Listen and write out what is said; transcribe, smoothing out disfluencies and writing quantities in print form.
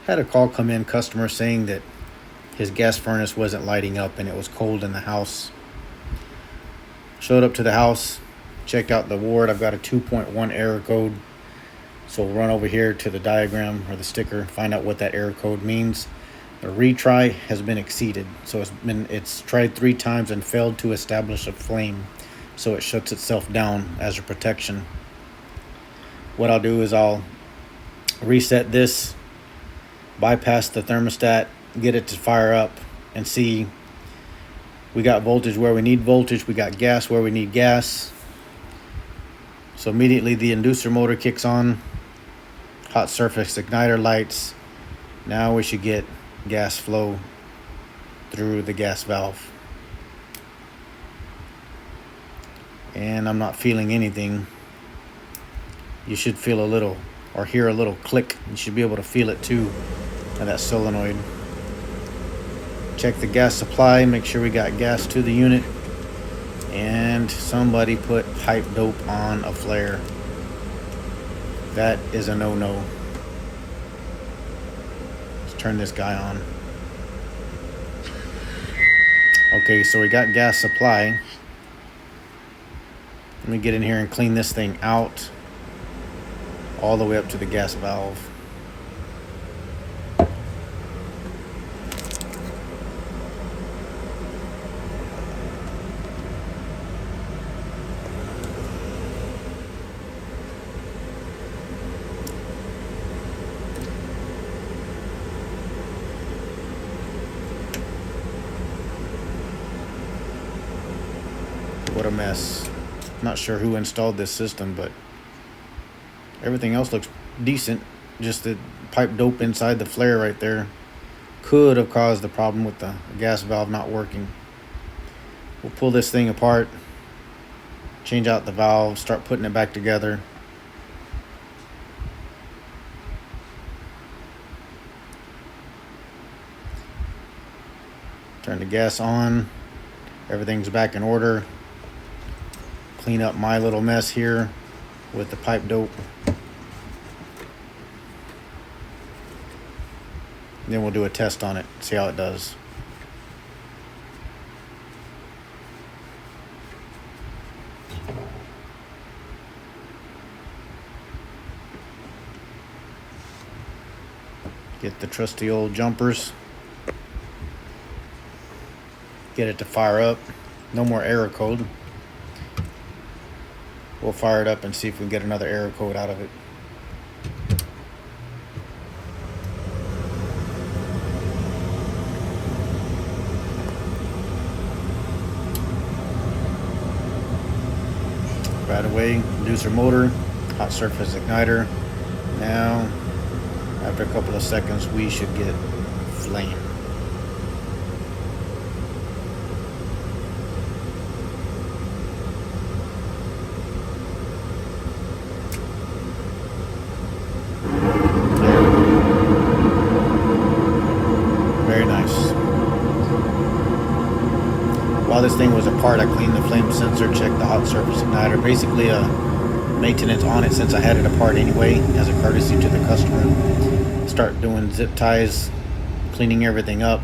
Had a call come in, customer saying that his gas furnace wasn't lighting up and it was cold in the house. Showed up to the house, checked out the ward. I've got a 2.1 error code. So we'll run over here to the diagram or the sticker, find out what that error code means. The retry has been exceeded. So it's tried 3 times and failed to establish a flame. So it shuts itself down as a protection. What I'll do is I'll reset this, bypass the thermostat, get it to fire up, and see we got voltage where we need voltage, we got gas where we need gas. So immediately the inducer motor kicks on, hot surface igniter lights. Now we should get gas flow through the gas valve. And I'm not feeling anything. You should feel a little or hear a little click. You should be able to feel it too of that solenoid. Check the gas supply, make sure we got gas to the unit. And somebody put pipe dope on a flare. That is a no-no. Let's turn this guy on. Okay, so we got gas supply. Let me get in here and clean this thing out all the way up to the gas valve. What a mess. Not sure who installed this system, but everything else looks decent. Just the pipe dope inside the flare right there could have caused the problem with the gas valve not working. We'll pull this thing apart, change out the valve, start putting it back together. Turn the gas on. Everything's back in order. Clean up my little mess here with the pipe dope. And then we'll do a test on it, see how it does. Get the trusty old jumpers. Get it to fire up. No more error code. We'll fire it up and see if we can get another error code out of it. Right away, inducer motor, hot surface igniter. Now, after a couple of seconds, we should get flame. Very nice. While this thing was apart, I cleaned the flame sensor, checked the hot surface igniter. Basically a maintenance on it since I had it apart anyway, as a courtesy to the customer. Start doing zip ties, cleaning everything up.